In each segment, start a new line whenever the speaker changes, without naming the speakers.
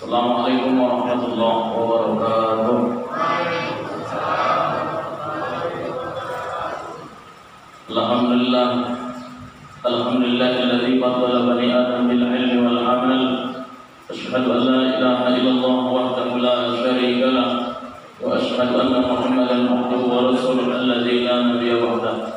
Assalamualaikum warahmatullahi wabarakatuh. Alhamdulillah, alhamdulillahilladzi faddala bani Adam bil ilmi wal amal. Asyhadu an la ilaha illallah wahdahu la syarika lah wa asyhadu anna Muhammadan abduhu wa rasuluhu alladzi la nabiyya ba'dahu.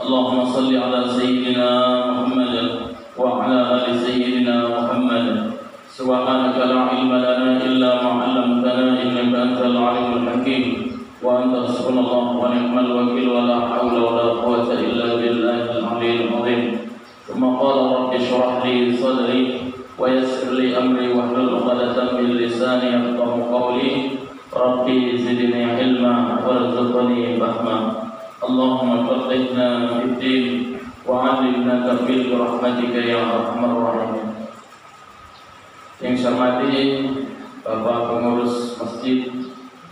Allahumma shalli ala sayyidina Muhammad wa ala ali sayyidina Muhammad. Subhanaka la ilma lana illa ma 'allamtana innaka antal alimul hakim. Wa anta hasbunallahu wa ni'mal wakil wa la haula wa la quwwata illa billahil aliyyil azim. Tsumma qala rabbi shrah li sadri wa yassir li amri wahlul 'uqdatam min lisani yafqahu qawli. Rabbi zidni ilma warzuqni fahma. Allahumma faqihna fid din wa 'allimna ta'wil bi rahmatika ya arhamar rahimin. Yang saya hormati Bapak pengurus masjid,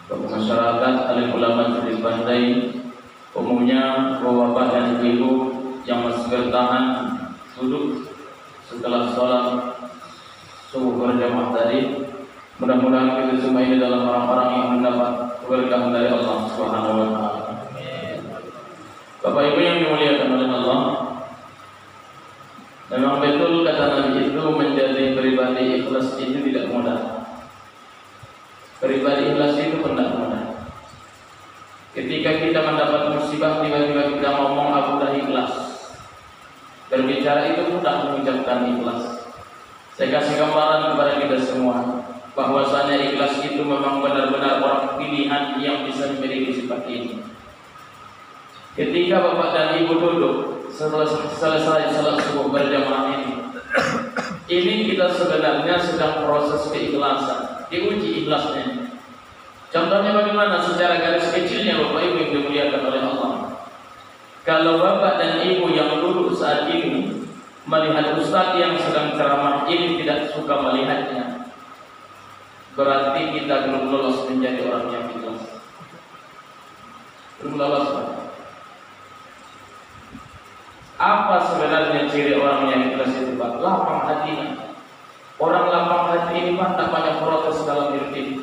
Bapak masyarakat, alim ulama di Bantai, umumnya bapak dan ibu yang masih bertahan duduk setelah sholat subuh berjamaah tadi. Mudah-mudahan kita semua ini dalam orang-orang yang mendapat keberkahan dari Allah Subhanahu wa taala. Bapak Ibu yang dimuliakan oleh Allah, memang betul kata Nabi itu menjadi pribadi ikhlas itu tidak mudah. Pribadi ikhlas itu tidak mudah. Ketika kita mendapat musibah, tiba-tiba kita ngomong aku dah ikhlas. Berbicara itu mudah mengucapkan ikhlas. Saya kasih gambaran kepada kita semua bahwasanya ikhlas itu memang benar-benar orang pilihan yang bisa memiliki sifat ini. Ketika bapak dan ibu duduk selesai salat subuh berjamaah ini kita sebenarnya sedang proses keikhlasan, diuji ikhlasnya. Contohnya bagaimana? Secara garis kecilnya bapak ibu yang dimuliakan oleh Allah, kalau bapak dan ibu yang duduk saat ini melihat ustaz yang sedang ceramah ini tidak suka melihatnya, berarti kita belum lolos menjadi orang yang ikhlas. Belum lolos, Pak. Apa sebenarnya ciri orang yang ikhlas itu, Pak? Lapang hatinya. Orang lapang hati ini, Pak, tak banyak protes dalam diri.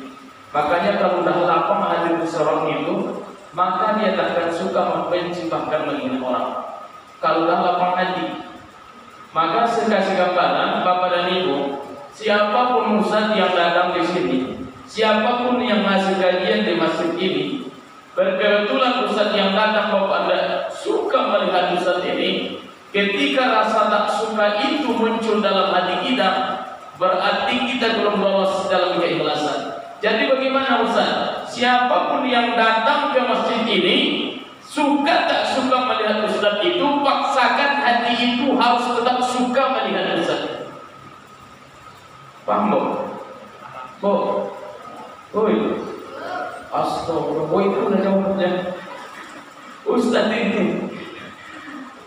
Makanya kalau sudah lapang hati seseorang itu, maka dia tak akan suka membenci bahkan menghina orang. Kalau sudah lapang hati, maka sekasih gambaran Bapak dan Ibu, siapapun ustaz yang datang di sini, siapapun yang ngasih kajian di masjid ini, berkebetulan ustaz yang datang Bapak Anda suka melihat ustaz ini, ketika rasa tak suka itu muncul dalam hati kita, berarti kita belum lolos dalam keikhlasan. Jadi bagaimana ustaz? Siapapun yang datang ke masjid ini, suka tak suka melihat ustaz itu, paksakan hati itu harus tetap suka melihat ustaz. Paham, Bu? Bu? Oi. Astagfirullah, oh itu udah jawabnya Ustaz ini.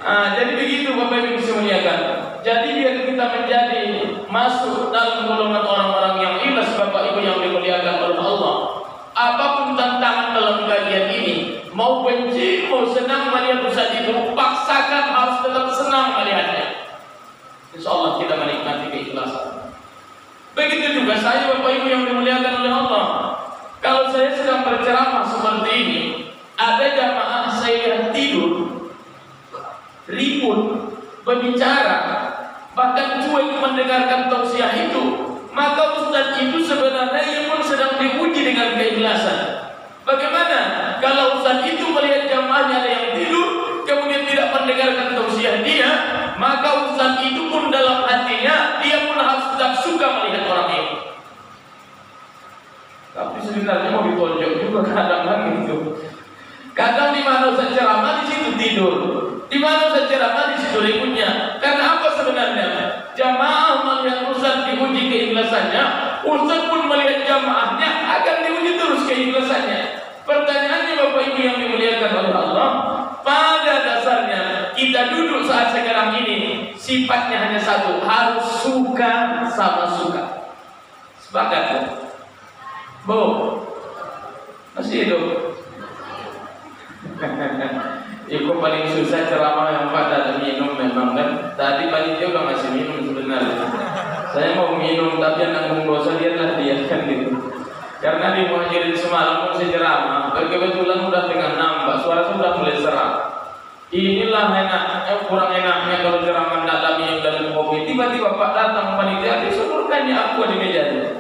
Jadi begitu Bapak Ibu bisa muliakan. Jadi biar kita menjadi masuk dalam golongan orang-orang yang ikhlas Bapak Ibu yang dimuliakan oleh Allah. Apapun tantangan dalam kajian ini, mau benci, mau senang melihat Ustaz itu, paksakan harus tetap senang melihatnya. Insya Allah kita menikmati keikhlasan. Begitu juga saya Bapak Ibu yang dimuliakan oleh Allah. Kalau saya sedang berceramah seperti ini, ada jamaah saya tidur, ribut, berbicara, bahkan cuek mendengarkan tausiah itu, maka ustaz itu sebenarnya ia pun sedang diuji dengan keikhlasan. Bagaimana kalau ustaz itu melihat jamaahnya ada yang tidur, kemudian tidak mendengarkan tausiah dia, maka ustaz itu pun dalam hatinya dia pun harus tetap suka melihat orang ini. Tapi sebenarnya mau ditonjok juga kadang-kadang gitu. Kadang di mana ustaz ceramah di situ tidur, di mana ustaz ceramah di situ ributnya. Karena apa sebenarnya? Jamaah melihat ustaz diuji keikhlasannya, ustaz pun melihat jamaahnya akan diuji terus keikhlasannya. Pertanyaannya Bapak Ibu yang dimuliakan oleh Allah, pada dasarnya kita duduk saat sekarang ini sifatnya hanya satu, harus suka sama suka. Sepakat, Bu? Bu, masih hidup? Itu paling susah ceramah yang pada ada minum memang kan. Tadi panitia udah ngasih minum sebenarnya. saya mau minum tapi yang nanggung dosa dia kan gitu. Karena di Muhajirin semalam pun saya ceramah, kebetulan udah tengah nambah, suara sudah mulai serak. Inilah kurang enaknya kalau ceramah dalam yang dalam kopi. Tiba-tiba Pak datang panitia, disodorkannya aku di meja itu.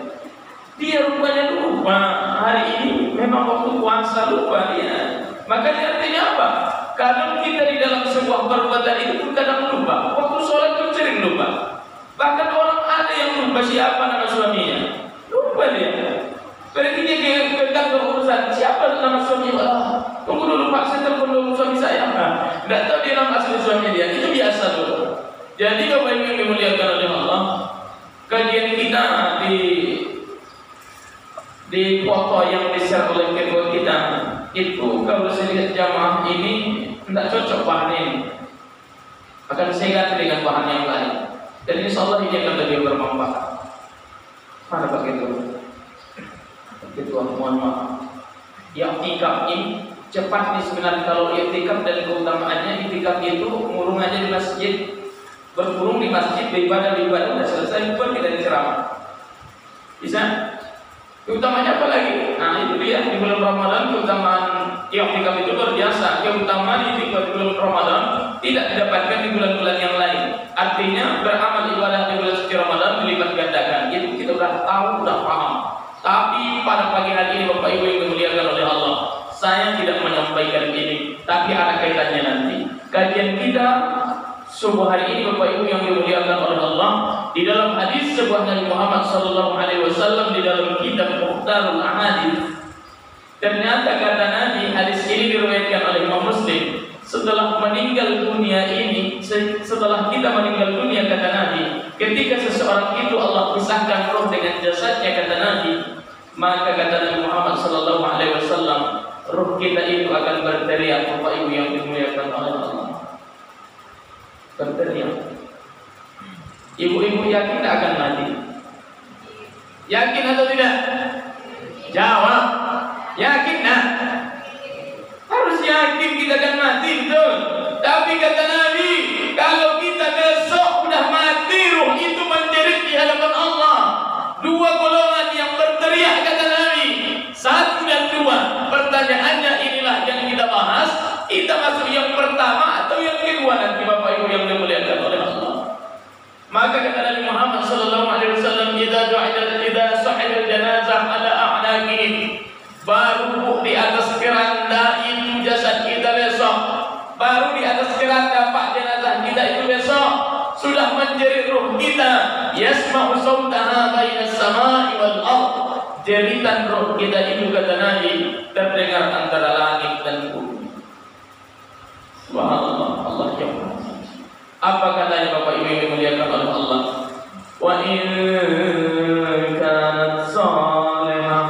Dia rupanya lupa hari ini memang waktu puasa, lupa dia. Makanya artinya apa? Kadang kita di dalam sebuah perbuatan itu pun kadang lupa. Waktu sholat pun sering lupa. Bahkan orang ada yang lupa siapa nama suaminya, lupa dia. Pergi dia ke kantor urusan, siapa nama suaminya? Tunggu dulu Pak, saya telepon dulu suami saya. Tidak tahu dia nama asli suami dia. Itu biasa dulu. Jadi Bapak Ibu yang dimuliakan oleh Allah, kajian kita di foto yang di-share oleh ketua kita itu kalau saya lihat jamaah ini tidak cocok bahan ini, akan saya ganti dengan bahan yang lain dan insya Allah ini akan lebih bermanfaat. Mana Pak Ketua? Mohon maaf. I'tikaf ini cepat nih sebenarnya. Kalau i'tikaf dan keutamaannya, i'tikaf itu murung aja di masjid, berkurung di masjid, beribadah sudah selesai, pun kita ceramah. Bisa? Keutamanya apa lagi? Nah itu dia di bulan Ramadan keutamaan i'tikaf itu luar biasa. Keutamaan i'tikaf di bulan Ramadan tidak didapatkan di bulan-bulan yang lain. Artinya beramal ibadah di bulan suci Ramadan dilipat gandakan. Itu kita sudah tahu, sudah paham. Tapi pada pagi hari ini Bapak Ibu yang dimuliakan oleh Allah, saya tidak menyampaikan ini, tapi ada kaitannya nanti. Kajian kita subuh hari ini Bapak Ibu yang dimuliakan oleh Allah, di dalam hadis sebuah Nabi Muhammad SAW di dalam kitab Mukhtarul Ahadits. Ternyata kata Nabi, hadis ini diriwayatkan oleh Imam Muslim. Setelah meninggal dunia ini, setelah kita meninggal dunia kata Nabi, ketika seseorang itu Allah pisahkan roh dengan jasadnya kata Nabi, maka kata Nabi Muhammad SAW, roh kita itu akan berteriak. Bapak Ibu yang dimuliakan oleh Allah, berteriak. Ibu-ibu yakin tak akan mati? Yakin atau tidak? Jawab. Yakin nak? Harus yakin kita akan mati, betul. Tapi kata Nabi, kalau kita besok sudah mati, ruh itu menjerit di hadapan Allah. Dua golongan yang berteriak kata Nabi, 1 dan 2. Pertanyaannya inilah yang kita bahas. Kita masuk yang pertama atau yang kedua nanti Bapak Ibu yang dimuliakan oleh Allah. Maka kata Nabi Muhammad SAW, idza sahidal janazah ala a'naqihim, baru di atas keranda itu jasad kita besok, baru di atas keranda Pak jenazah kita itu besok sudah menjerit ruh kita, yasma'u sautaha bainas samai wal ardh, jeritan ruh kita itu kata Nabi terdengar antara langit dan bumi. Subhanallah, Allah yang Maha. Apa katanya Bapak Ibu yang dimuliakan oleh Allah? Wa in kanat salihah,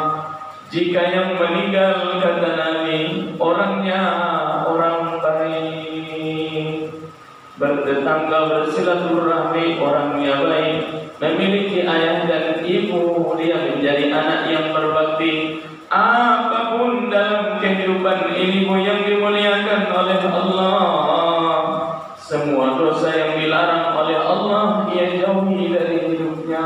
jika yang meninggal kata Nabi orangnya orang baik, bertetangga bersilaturahmi orangnya baik, memiliki ayah dan ibu, dia menjadi anak yang berbakti. Apapun dalam kehidupan ini yang dimuliakan oleh Allah, semua dosa yang dilarang oleh Allah ia jauhi dari hidupnya.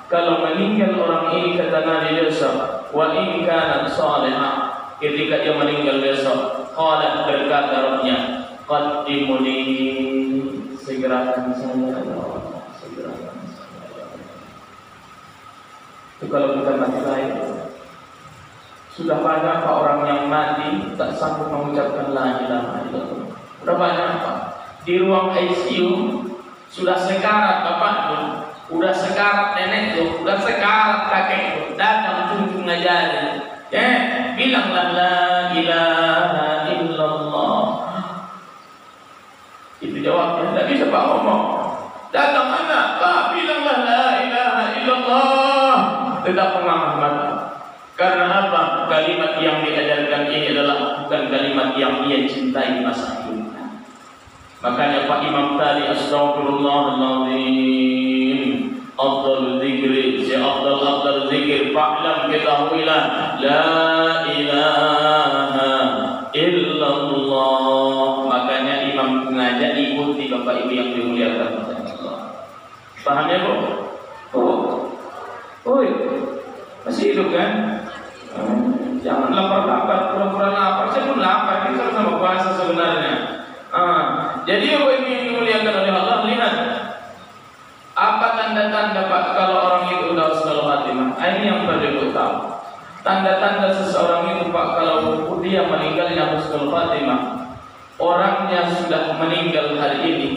Kalau meninggal orang ini kata Nabi besok, wa in kanat salihah, ketika dia meninggal besok, qalat berkata rohnya, qaddimuni, segerakan saya ya Allah, segerakan saya. Itu kalau kita mati lain. Sudah banyak Pak orang yang mati tak sanggup mengucapkan la ilaha illallah. Sudah banyak Pak di ruang ICU, sudah sekarat Bapak tuh, udah sekarat nenek tuh, udah sekarat kakek tuh, datang tunjuk ngajari, bilanglah la ilaha illallah. Itu jawabnya, tidak bisa Pak ngomong. Datang anak, Pak bilanglah la ilaha illallah, tetap mengamah mata. Karena apa? Kalimat yang diajarkan ini adalah bukan kalimat yang ia cintai masa hidupnya. Makanya Pak Imam tadi, astagfirullahaladzim, afdal zikri, afdal zikir, fa'lam ketahuilah, la ilaha illallah. Makanya Imam mengajak ikuti Bapak Ibu yang dimuliakan oleh Allah. Paham ya Bu? Masih hidup kan? Jangan lapar-lapar, pura-pura lapar. Saya pun lapar, kita sama puasa sebenarnya. Jadi Bapak Ibu yang dimuliakan oleh Allah, lihat apa tanda-tanda Pak kalau orang itu sudah husnul khatimah. Ini yang perlu tahu. Tanda-tanda seseorang itu Pak kalau dia meninggalnya husnul khatimah. Orangnya sudah meninggal hari ini,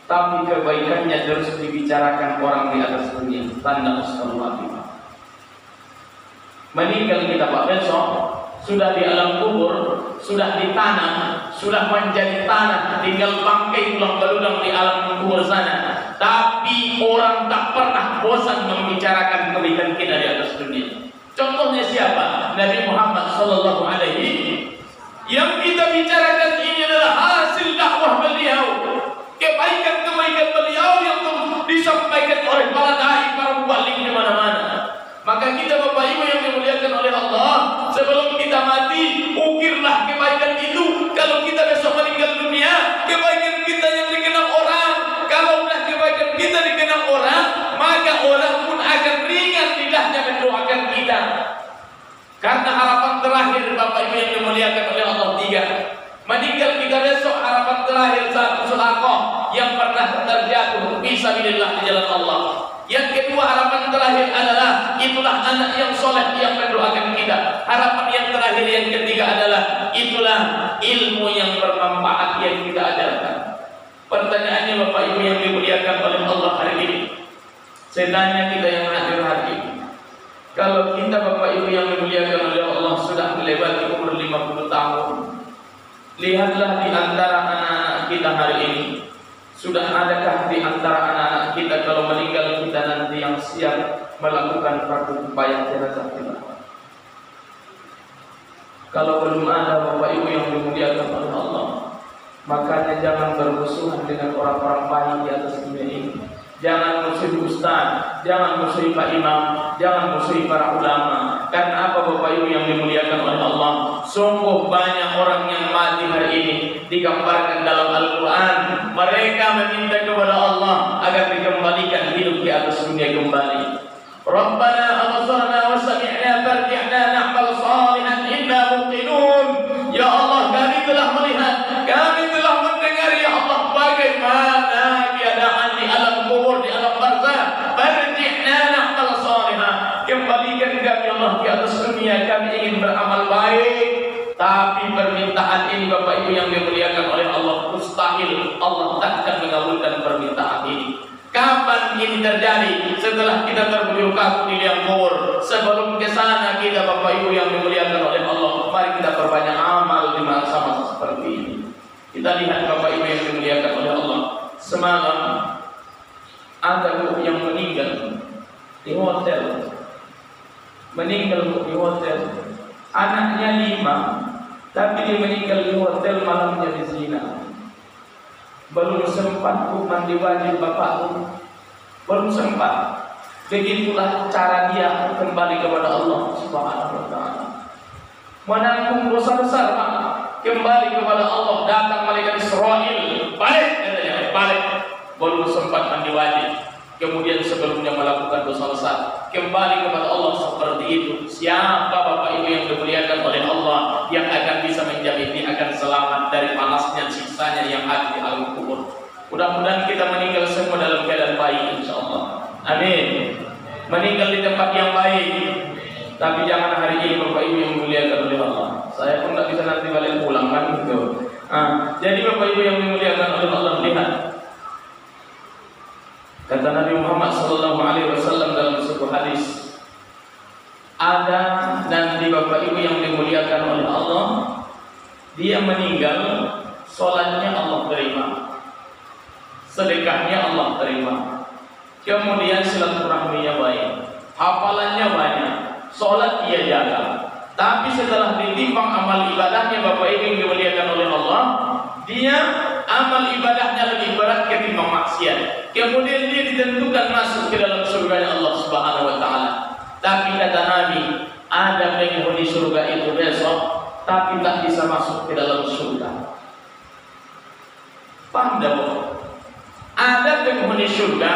tapi kebaikannya terus dibicarakan orang di atas dunia. Tanda husnul khatimah. Meninggal kita Pak besok sudah di alam kubur, sudah ditanam, sudah menjadi tanah, tinggal bangkai tulang belulang di alam kubur sana. Tapi orang tak pernah bosan membicarakan kebaikan kita di atas dunia. Contohnya siapa? Nabi Muhammad sallallahu alaihi. Yang kita bicarakan ini adalah hasil dakwah beliau, kebaikan-kebaikan beliau yang disampaikan oleh para dai, para muballigh di mana-mana. Maka kita Bapak Ibu yang dimuliakan oleh Allah, sebelum kita mati, ukirlah kebaikan itu. Kalau kita besok meninggal dunia, kebaikan kita yang dikenal orang. Kalau sudah kebaikan kita dikenal orang, maka orang pun akan ringan lidahnya mendoakan kita. Karena harapan terakhir Bapak Ibu yang dimuliakan oleh Allah tiga. Meninggal kita besok, harapan terakhir satu sedekah yang pernah terjatuh fisabilillah di jalan Allah. Yang kedua, harapan terakhir adalah itulah anak yang soleh yang mendoakan kita. Harapan yang terakhir yang ketiga adalah itulah ilmu yang bermanfaat yang kita ajarkan. Pertanyaannya Bapak Ibu yang dimuliakan oleh Allah hari ini, saya tanya kita yang hadir hari ini, kalau kita Bapak Ibu yang dimuliakan oleh Allah sudah melewati umur 50 tahun, lihatlah di antara anak-anak kita hari ini, sudah adakah di antara anak-anak kita kalau meninggal kita nanti yang siap melakukan fardu kifayah jenazah kita? Kalau belum ada Bapak Ibu yang dimuliakan oleh Allah, makanya jangan bermusuhan dengan orang-orang baik di atas dunia ini. Jangan musuhi ustaz, jangan musuhi Pak Imam, jangan musuhi para ulama. Karena apa Bapak Ibu yang dimuliakan oleh Allah? Sungguh banyak orang yang mati hari ini digambarkan dalam Al-Quran. Mereka meminta kepada Allah agar dikembalikan hidup di atas dunia kembali. Rabbana absarna wa sami'na farji'na na'mal salihan inna muqinun. Ya Allah, kami telah melihat, kami telah mendengar ya Allah bagaimana keadaan di alam kubur, di alam barzakh. Farji'na na'mal salihan. Kembalikan kami Allah di atas dunia, kami ingin beramal baik. Tapi permintaan ini Bapak Ibu yang dimuliakan oleh Allah, mustahil Allah takkan mengabulkan permintaan ini. Kapan ini terjadi? Setelah kita terbeliau kaku di liang kubur. Sebelum ke sana kita Bapak Ibu yang dimuliakan oleh Allah, mari kita perbanyak amal di masa-masa seperti ini. Kita lihat Bapak Ibu yang dimuliakan oleh Allah. Semalam ada yang meninggal di hotel. Meninggal di hotel. Anaknya 5, tapi dia meninggal di hotel, malamnya di zina. Belum sempat mandi wajib bapak, belum sempat. Begitulah cara dia kembali kepada Allah Subhanahu wa taala. Menanggung dosa besar, kembali kepada Allah. Datang malaikat Israil, balik katanya, balik. Belum sempat mandi wajib. Kemudian sebelumnya melakukan dosa besar, kembali kepada Allah seperti itu. Siapa Bapak Ibu yang dimuliakan oleh Allah yang akan bisa menjamin dia akan selamat dari panasnya siksanya yang ada di alam kubur? Mudah-mudahan kita meninggal semua dalam keadaan baik, insya Allah. Amin. Meninggal di tempat yang baik. Tapi jangan hari ini Bapak Ibu yang dimuliakan oleh Allah. Saya pun tidak bisa nanti balik pulang kan gitu. Jadi Bapak Ibu yang dimuliakan oleh Allah, lihat. Kata Nabi Muhammad SAW dalam sebuah hadis, ada nanti Bapak Ibu yang dimuliakan oleh Allah, dia meninggal, sholatnya Allah terima, sedekahnya Allah terima, kemudian silaturahminya baik, hafalannya banyak, sholat dia jaga. Tapi setelah ditimbang amal ibadahnya Bapak Ibu yang dimuliakan oleh Allah, dia amal ibadahnya lebih berat ketimbang maksiat. Kemudian dia ditentukan masuk ke dalam surga Allah Subhanahu wa taala. Tapi kata Nabi, ada penghuni surga itu besok tapi tak bisa masuk ke dalam surga. Paham tak? Ada penghuni surga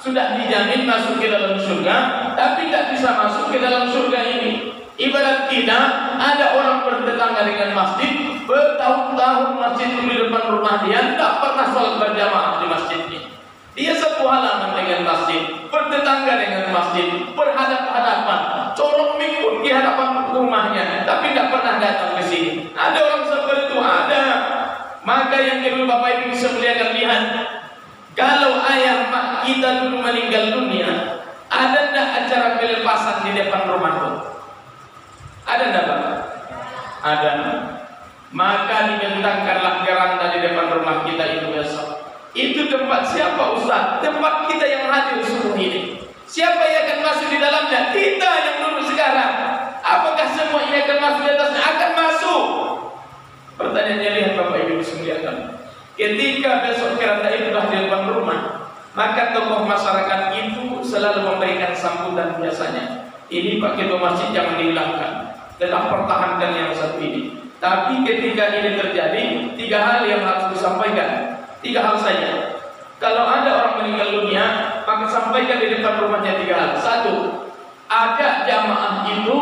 sudah dijamin masuk ke dalam surga, tapi tidak bisa masuk ke dalam surga ini. Ibarat kita ada orang bertetangga dengan masjid, bertahun-tahun masjid di depan rumah dia, tidak pernah sholat berjamaah di masjid ini. Dia satu halaman dengan masjid, bertetangga dengan masjid, berhadap-hadapan, corong mik pun di hadapan rumahnya, tapi tidak pernah datang ke sini. Ada orang seperti itu, ada. Maka yang kedua Bapak Ibu bisa melihat, lihat, kalau ayah mak kita dulu meninggal dunia, ada tidak acara pelepasan di depan rumah itu? Ada tidak Pak? Ada. Maka dibentangkanlah keranda di depan rumah kita itu besok. Itu tempat siapa Ustaz? Tempat kita yang hadir subuh ini. Siapa yang akan masuk di dalamnya? Kita yang dulu sekarang. Apakah semua ini akan masuk di atasnya? Akan masuk. Pertanyaannya, lihat Bapak Ibu sekalian. Ketika besok keranda itu sudah di depan rumah, maka tokoh masyarakat itu selalu memberikan sambutan biasanya. Ini Pak Ketua Masjid jangan dihilangkan, tetap pertahankan yang satu ini. Tapi ketika ini terjadi, 3 hal yang harus disampaikan. 3 hal saja. Kalau ada orang meninggal dunia, maka sampaikan di depan rumahnya 3 hal. 1, ada jamaah itu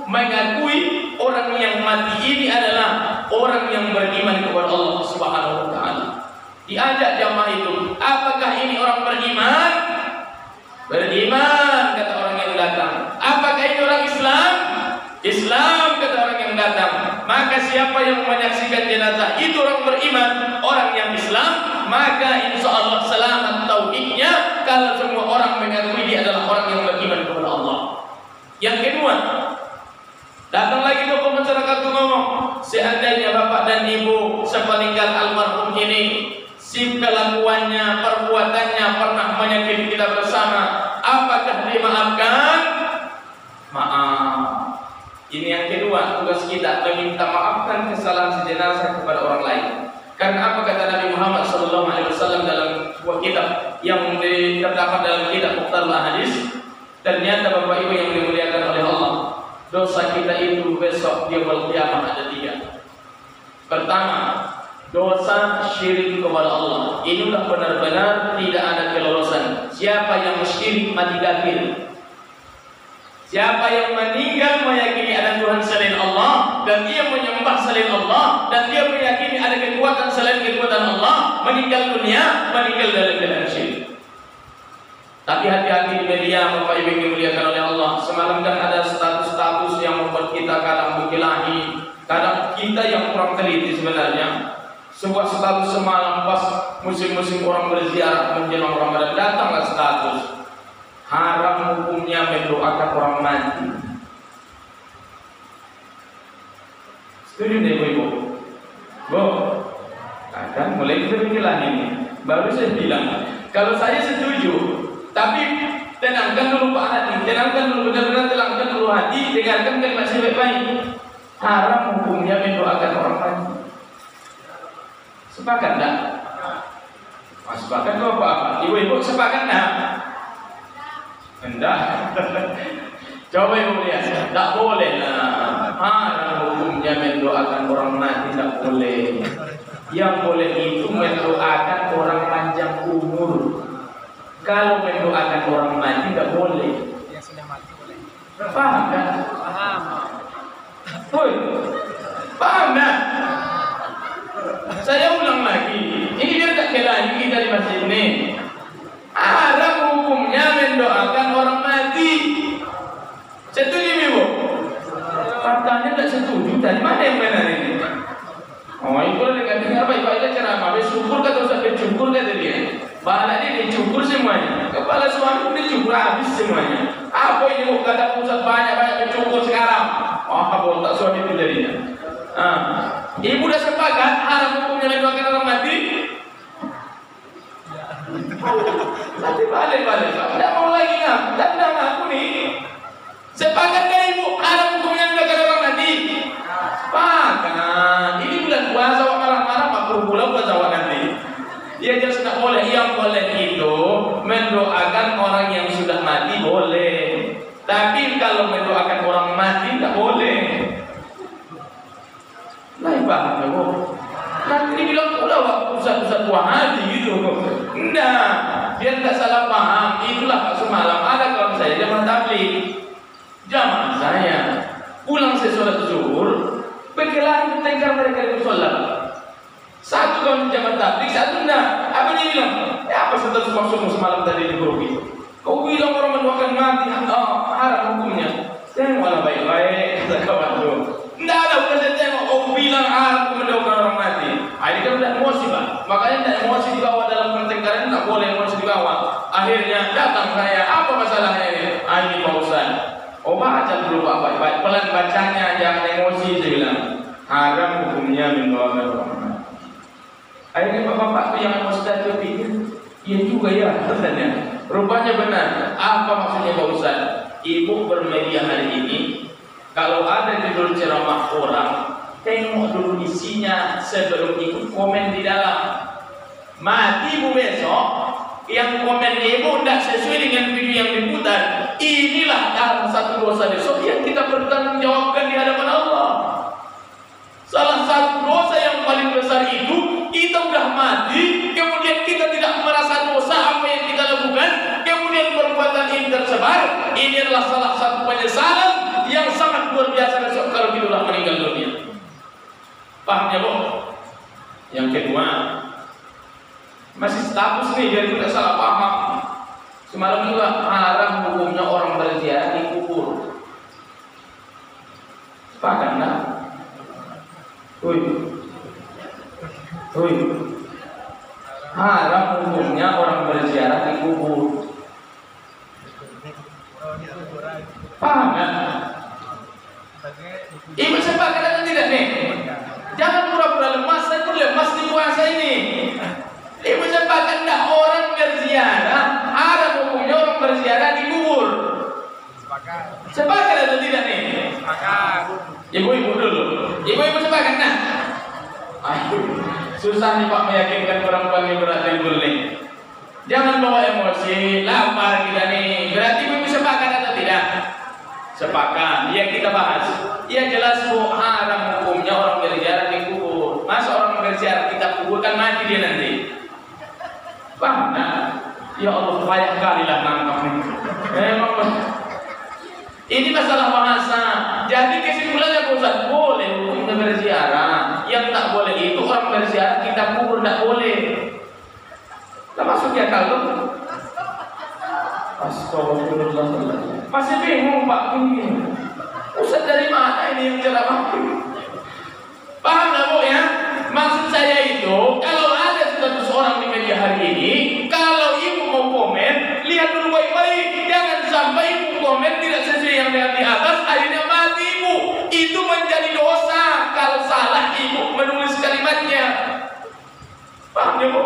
mengakui orang yang mati ini adalah orang yang beriman kepada Allah Subhanahu wa taala. Diajak jamaah itu, apakah ini orang beriman? Beriman, kata orang yang datang. Apakah ini orang Islam? Islam, kata orang yang datang. Maka siapa yang menyaksikan jenazah itu orang beriman, orang yang Islam, maka insya Allah selamat tauhidnya kalau semua orang mengakui dia adalah orang yang beriman kepada Allah. Yang kedua, datang lagi tokoh masyarakat itu ngomong, seandainya bapak dan ibu sepeninggal almarhum ini, si kelakuannya, perbuatannya pernah menyakiti kita bersama, apakah dimaafkan? Maaf. Ini yang kedua, tugas kita meminta maafkan kesalahan sejenazah kepada orang lain. Karena apa kata Nabi Muhammad SAW dalam sebuah kitab yang terdapat dalam kitab Mukhtarul Hadis. Ternyata Bapak Ibu yang dimuliakan oleh Allah, dosa kita itu besok di yaumul qiyamah ada 3. Pertama, dosa syirik kepada Allah. Inilah benar-benar tidak ada kelolosan. Siapa yang syirik mati kafir. Siapa yang meninggal meyakini ada Tuhan selain Allah dan dia menyembah selain Allah dan dia meyakini ada kekuatan selain kekuatan Allah, meninggal dunia, meninggal dalam keadaan syirik. Tapi hati-hati di media Bapak Ibu yang dimuliakan oleh Allah. Semalam kan ada status-status yang membuat kita kadang berkelahi, kadang kita yang kurang teliti sebenarnya. Sebuah status semalam pas musim-musim orang berziarah menjelang Ramadan, datanglah status haram hukumnya mendoakan orang mati. Setuju nih Ibu? Bu, kadang mulai kita berkelahi ini. Baru saya bilang, kalau saya setuju, tapi tenangkan dulu Pak hati, tenangkan dulu, benar-benar tenangkan dulu hati, dengarkan kalimat saya baik-baik. Haram hukumnya mendoakan orang mati. Sepakat tak? Sepakat itu apa? Ibu-ibu sepakat tak? Enggak. Coba Ibu lihat, tak boleh lah. Haram hukumnya mendoakan orang mati, tak boleh. Yang boleh itu mendoakan orang panjang umur. Kalau mendoakan orang mati tidak boleh.
Yang sudah mati boleh.
Paham kan?
Paham.
Woi, paham kan? Saya ulang lagi. Ini dia tak kelahi kita di masjid ini. Haram hukumnya mendoakan orang mati. Setuju Ibu? Katanya tak setuju. Dari mana yang benar ini? Oh, itu dengan dengar baik-baiklah ceramah. Bersyukur kata Ustaz, bersyukur kata dia. Bahala dia dicukur semuanya. Kepala suami dicukur habis semuanya. Apa ini mau kata Ustaz banyak-banyak bersyukur sekarang? Oh, botak suami itu jadinya. Ibu dah sepakat haram hukumnya mendoakan orang mati? Nanti balik-balik. Tidak mau lagi ngam. Tak aku nih. Sepakat kan Ibu haram hukumnya mendoakan orang mati? Sepakat. Ini bulan puasa awak marah-marah, makruh pula puasa awak nanti. Dia jelas tidak boleh. Yang boleh itu mendoakan orang yang sudah mati boleh. Tapi kalau mendoakan orang mati tidak boleh. Nah, paham ya Bu? Nanti dibilang pula Ustaz-Ustaz Wahabi gitu. Enggak, biar tidak salah paham. Itulah Pak semalam ada kawan saya zaman tabligh. Jamaah saya pulang saya sholat zuhur, berkelahi bertengkar mereka di sholat. Satu kawan jamaah tabligh, satu enggak. Apa dia bilang? Apa status maksudmu semalam tadi di grup itu? Kau bilang orang mendoakan mati, haram hukumnya. Tengok malah baik-baik, kata kawan tu. Tidak ada, bukan saya tengok. Kau bilang haram mendoakan orang mati. Ini kan tidak emosi, Pak. Makanya tidak emosi dibawa dalam pertengkaran, tidak boleh emosi dibawa. Akhirnya datang saya, apa masalahnya ini? Ini Pak Ustaz. Oh baca dulu Pak, baik-baik. Pelan bacanya, jangan emosi, saya bilang. Haram hukumnya mendoakan orang mati. Akhirnya bapak-bapak itu yang emosi tadi pikir, iya juga ya, katanya. Rupanya benar. Apa maksudnya Pak Ustaz? Ibu bermedia hari ini, kalau ada judul ceramah orang, tengok dulu isinya sebelum ikut komen di dalam. Mati ibu besok, yang komen ibu tidak sesuai dengan video yang diputar. Inilah dalam satu dosa besok yang kita bertanggungjawabkan di hadapan Allah. Salah satu dosa yang paling besar itu, kita sudah mati, kemudian kita tidak merasa dosa apa yang kita lakukan, kemudian perbuatan ini tersebar. Ini adalah salah satu penyesalan yang sangat luar biasa besok kalau kita sudah meninggal dunia. Paham ya, Bu? Yang kedua, masih status nih, biar tidak salah paham. Semalam juga haram hukumnya orang berziarah di kubur. Sepakat enggak? Haram hukumnya orang berziarah di kubur. Paham kan? Ibu sepakat atau tidak nih? Jangan pura-pura lemas, saya pun lemas di puasa ini. Ibu sepakat enggak orang berziarah? Haram hukumnya orang berziarah di kubur. Sepakat atau tidak nih? Sepakat. Ibu-ibu dulu. Ibu-ibu sepakat nah? Susah nih Pak meyakinkan perempuan yang berat timbul nih. Jangan bawa emosi, lapar kita nih. Berarti ibu sepakat atau tidak? Sepakat. Ya kita bahas. Ya jelas Bu, haram hukumnya orang berziarah di kubur. Masa orang berziarah kita kuburkan mati dia nanti? Paham? Nah, ya Allah banyak kali lah nangkap nih. Memang ini masalah bahasa. Jadi kesimpulannya Pak Ustaz, boleh hukumnya berziarah. Yang tak boleh itu orang berziarah kita kubur, tak boleh. Tak masuknya kalau astagfirullah. Masih bingung Pak ini. Ustaz dari mana ini yang ceramah? Paham lah Bu ya? Maksud saya itu, kalau ada status orang di media hari ini, kalau ibu mau komen, lihat dulu baik-baik. Jangan sampai ibu komen tidak sesuai yang lihat di atas, akhirnya mati ibu. Itu menjadi dosa kalau salah ibu menulis kalimatnya. Paham ya Bu?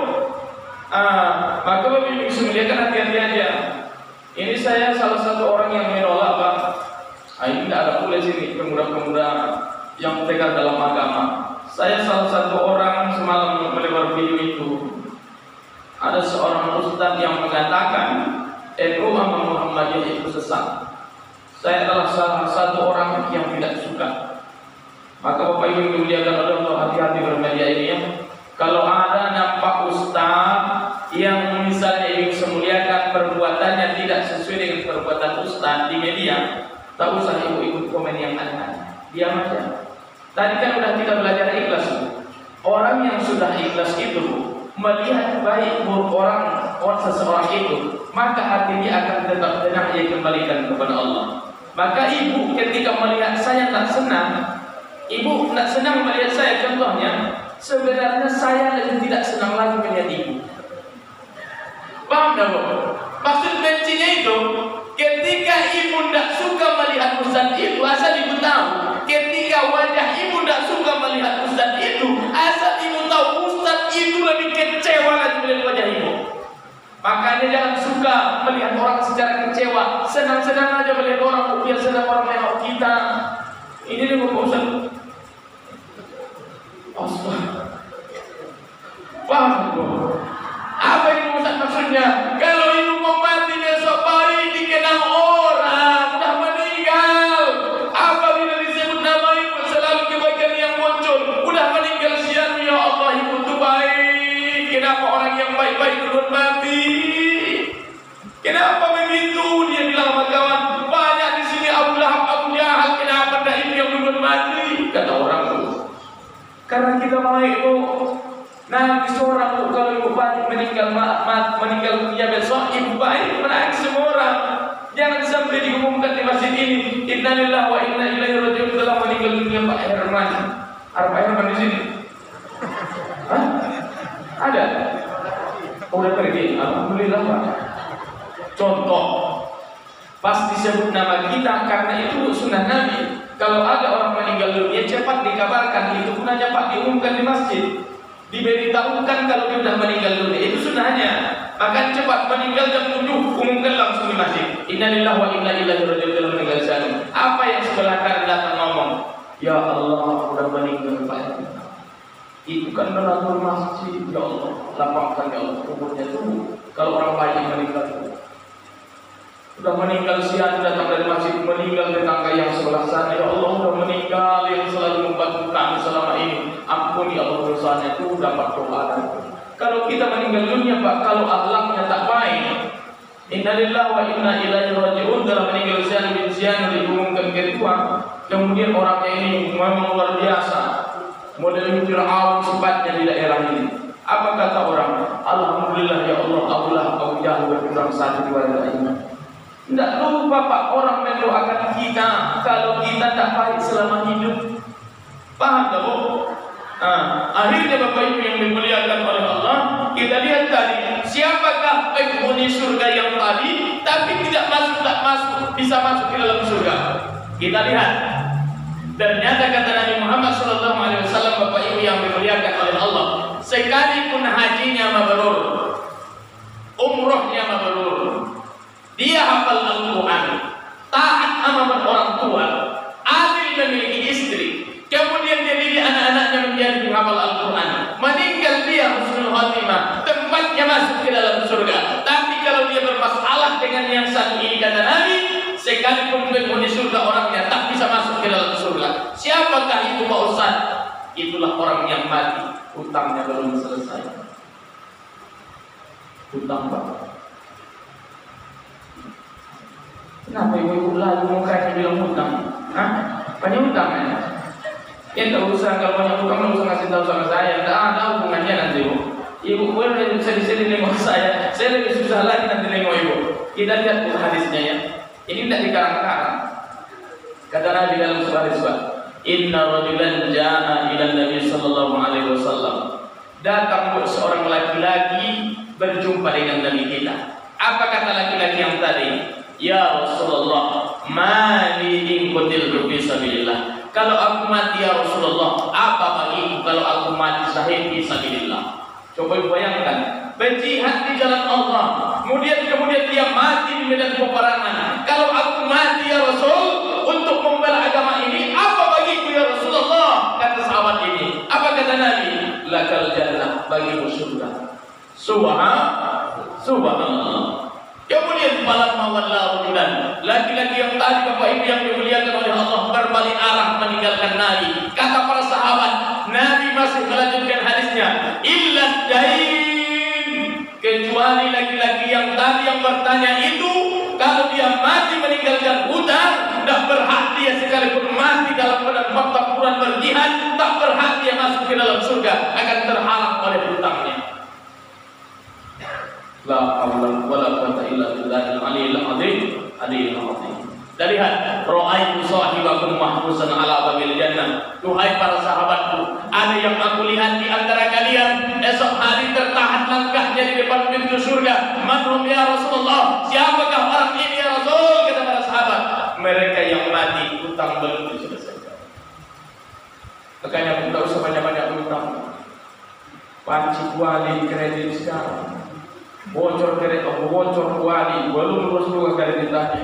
Maka Bapak Ibu semuliakan hati-hati aja. Ini saya salah satu orang yang menolak Pak. Ini tidak ada pula sini pemuda-pemuda yang tegar dalam agama. Saya salah satu orang semalam melebar video itu. Ada seorang ustaz yang mengatakan NU sama Muhammadiyah itu sesat. Saya adalah salah satu orang yang tidak suka. Maka Bapak Ibu dimuliakan oleh Allah, hati-hati bermedia ini ya. Kalau ada nampak ustaz yang misalnya ingin semuliakan perbuatannya tidak sesuai dengan perbuatan ustaz di media, tak usah ibu ikut komen yang aneh-aneh. Diam aja. Tadi kan udah kita belajar ikhlas. Orang yang sudah ikhlas itu melihat baik buruk orang seseorang itu, maka hatinya akan tetap tenang, ia kembalikan kepada Allah. Maka ibu ketika melihat saya tak senang, ibu tak senang melihat saya, contohnya sebenarnya saya lebih tidak senang lagi melihat ibu. Paham tak Bu? Maksud bencinya itu, ketika ibu tidak suka melihat ustaz itu, asal ibu tahu. Ketika wajah ibu tidak suka melihat ustaz itu, asal ibu tahu ustaz itu lebih kecewa lagi melihat wajah ibu. Makanya jangan suka melihat orang secara kecewa. Senang-senang aja melihat orang, biar senang orang nengok kita. Ini nih Bapak Ustaz. Astaga. Paham Bu? Apa ini Ustaz maksudnya? Kalau ibu mau mati besok pagi dikenal orang sudah meninggal. Apabila disebut nama ibu selalu kebaikan yang muncul. Udah meninggal siang ya Allah, ibu itu baik. Kenapa orang yang baik-baik duluan mati? Kenapa begitu? Dia bilang sama kawan, Karena kita mau itu nanti seorang bu, kalau ibu baik meninggal dunia besok, ibu baik menangis semua orang. Jangan sampai diumumkan di masjid ini, innalillahi wa inna ilaihi raji'un, telah meninggal dunia Pak Herman. Ada Pak Herman di sini? Hah? Ada? Oh, udah pergi. Alhamdulillah Pak. Contoh, pasti sebut nama kita karena itu sunnah Nabi. Kalau ada orang meninggal dunia, cepat dikabarkan. Itu pun hanya Pak diumumkan di masjid. Diberitahukan kalau dia sudah meninggal dunia, itu sunnahnya. Maka cepat meninggal jam 7, umumkan langsung di masjid. Innalillahi wa inna ilaihi raji'un, telah meninggal dunia. Apa yang sebelah kanan datang ngomong? Ya Allah, sudah meninggal Pak. Itu kan donatur masjid. Ya Allah, lapangkan ya Allah kuburnya itu. Kalau orang baik yang meninggal itu sudah meninggal siang datang dari masjid, meninggal tetangga yang sebelah sana. Ya Allah, sudah meninggal yang selalu membantu kami selama ini. Ampuni Allah dosanya, itu dapat doa. Kalau kita meninggal dunia Pak, kalau akhlaknya tak baik, innalillahi wa inna ilaihi raji'un, dalam meninggal siang bin siang diumumkan ketua. Kemudian orangnya ini memang luar biasa, model Fir'aun sifatnya di daerah ini. Apa kata orang? Alhamdulillah ya Allah, Abu Jahal berkurang satu dua ini. Tidak lupa Pak, orang mendoakan kita kalau kita tak baik selama hidup. Paham tak Bu? Akhirnya Bapak Ibu yang dimuliakan oleh Allah, kita lihat tadi siapakah penghuni surga yang tadi tapi tak masuk bisa masuk ke dalam surga. Kita lihat. Ternyata kata Nabi Muhammad SAW, Bapak Ibu yang dimuliakan oleh Allah, sekalipun hajinya mabrur, umrohnya mabrur, dia hafal Al-Quran, taat sama orang tua, adil memiliki istri, kemudian dia didik anak-anaknya menjadi penghafal Al-Quran, meninggal dia husnul khatimah, tempatnya masuk ke dalam surga. Tapi kalau dia bermasalah dengan yang satu ini, kata Nabi, sekalipun penghuni surga orangnya tak bisa masuk ke dalam surga. Siapakah itu Pak Ustaz? Itulah orang yang mati, hutangnya belum selesai. Hutang Pak. Kenapa ibu-ibu lagi mukanya bilang hutang? Hah? Banyak hutang ya? Ya tak usah, kalau banyak hutang tak usah ngasih tahu sama saya. Tak ada hubungannya nanti Bu. Ibu boleh sedih-sedih nengok saya lebih susah lagi nanti nengok ibu. Kita lihat hadisnya ya. Ini tidak dikarang-karang. Kata Nabi dalam sebuah hadis, Inna rajulan ja'a ila Nabi sallallahu alaihi wasallam. Datang seorang laki-laki berjumpa dengan Nabi kita. Apa kata laki-laki yang tadi? Ya Rasulullah, mali in qutiltu fi sabilillah. Kalau aku mati ya Rasulullah, apa bagiku kalau aku mati syahid fi sabilillah? Coba bayangkan, berjihad di jalan Allah, kemudian dia mati di medan peperangan. Kalau aku mati ya Rasul untuk membela agama ini, apa bagiku ya Rasulullah? Kata sahabat ini. Apa kata Nabi? Lakal jannah, bagimu surga. Subhanallah. Kemudian malam mawallahu bulan, laki-laki yang tadi Bapak Ibu yang dimuliakan oleh Allah berbalik arah meninggalkan Nabi. Kata para sahabat, Nabi masih melanjutkan hadisnya, illa dain, kecuali laki-laki yang tadi yang bertanya itu, kalau dia mati meninggalkan hutang, tak berhak dia sekalipun mati dalam pertempuran berjihad, tak berhak dia masuk ke dalam surga, akan terhalang oleh hutangnya. La haula wala quwwata illa billahil aliyil azim. Dan lihat, ra'aitu sahibakum mahbusan ala babil jannah. Duhai para sahabatku, ada yang aku lihat di antara kalian esok hari tertahan langkahnya di depan pintu surga. Manhum ya Rasulullah? Siapakah orang ini ya Rasul? Kata para sahabat, mereka yang mati hutang belum diselesaikan. Makanya tidak usah banyak-banyak hutang. Panci kuali kredit sekarang. Bocor kuali belum lulus juga kreditnya.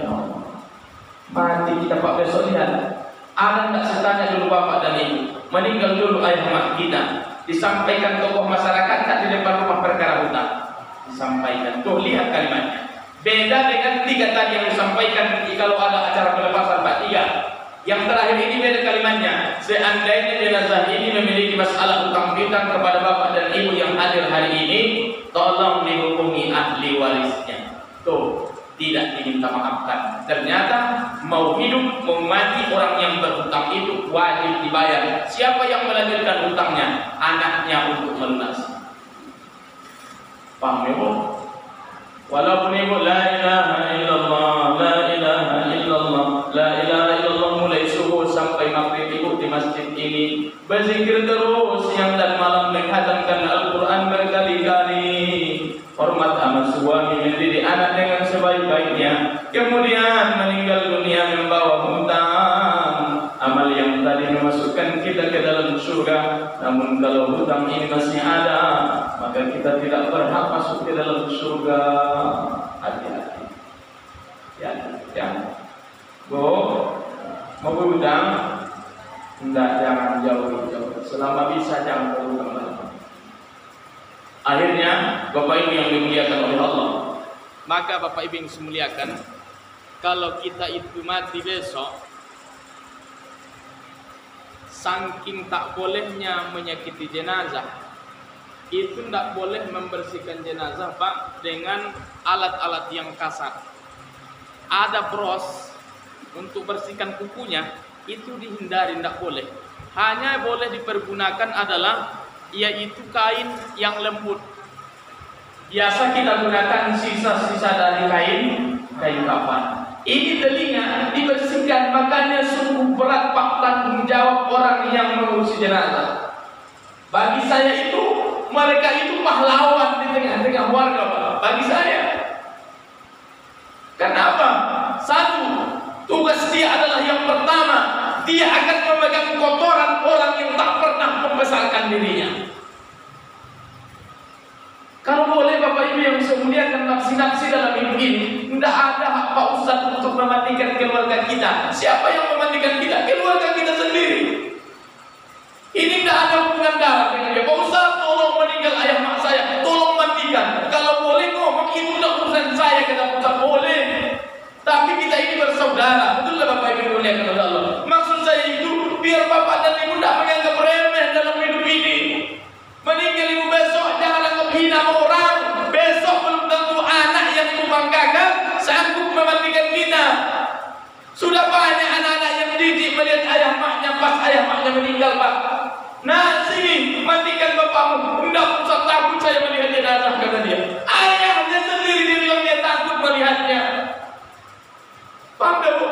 Mati kita Pak, besok lihat. Ada tidak setanya dulu Bapak dan Ibu, meninggal dulu ayah mak kita, disampaikan tokoh masyarakat tak di depan rumah perkara hutang, disampaikan. Tuh lihat kalimatnya. Beda dengan tiga tadi yang disampaikan kalau ada acara pelepasan Pak, tiga. Yang terakhir ini beda kalimatnya. Seandainya jenazah ini memiliki masalah hutang piutang kepada Bapak dan Ibu yang hadir hari ini, tolong dihukumi ahli warisnya. Tuh, tidak diminta maafkan. Ternyata mau hidup mau mati orang yang berhutang itu wajib dibayar. Siapa yang melanjutkan hutangnya? Anaknya untuk melunasi. Paham ya, Bu? Walaupun ibu la ilaha illallah, la ilaha illallah, la ilaha illallah mulai subuh sampai maghrib ibu di masjid ini berzikir terus siang dan malam, menghatamkan Al-Quran berkali-kali, hormat sama suami, mendidik anak dengan sebaik-baiknya, kemudian meninggal dunia membawa hutang, amal yang tadi memasukkan kita ke dalam surga. Namun kalau hutang ini masih ada, maka kita tidak berhak masuk ke dalam surga. Hati-hati. Ya. Bu, mau berhutang? Tidak, jangan jauh-jauh. Selama bisa jangan berhutang. Akhirnya, Bapak Ibu yang dimuliakan oleh Allah, maka Bapak Ibu yang dimuliakan, kalau kita itu mati besok, saking tak bolehnya menyakiti jenazah, itu tidak boleh membersihkan jenazah Pak dengan alat-alat yang kasar. Ada bros untuk bersihkan kukunya, itu dihindari, tidak boleh. Hanya boleh dipergunakan adalah yaitu kain yang lembut. Biasa kita gunakan sisa-sisa dari kain kafan. Ini telinga dibersihkan, makanya sungguh berat Pak tanggung jawab orang yang mengurusi jenazah. Bagi saya itu, mereka itu pahlawan di tengah-tengah warga Pak. Bagi saya. Kenapa? Satu, tugas dia adalah yang pertama, dia akan memegang kotoran orang yang tak pernah membesarkan dirinya. Kalau boleh Bapak Ibu yang saya muliakan, nafsi-nafsi dalam hidup ini, tidak ada hak Pak Ustaz untuk memandikan keluarga kita. Siapa yang memandikan kita? Keluarga kita sendiri. Ini tidak ada hubungan darah dengan dia. Pak Ustaz, tolong meninggal ayah mak saya, tolong mandikan. Kalau boleh ngomong, itu tidak urusan saya, kata Pak Ustaz, boleh. Tapi kita ini bersaudara. Betul lah Bapak Ibu muliakan oleh Allah. Maksud saya itu, biar Bapak dan Ibu tidak menganggap remeh dalam hidup ini. Meninggal ibu besok, jangan anggap hina orang. Besok belum tentu anak yang ibu banggakan sanggup memandikan kita. Sudah banyak anak-anak yang didik melihat ayah maknya pas ayah maknya meninggal Pak. Nah sini, mandikan bapakmu. Tidak usah takut saya melihat jenazah, kata dia. Ayahnya sendiri dia bilang dia takut melihatnya. Paham Bu?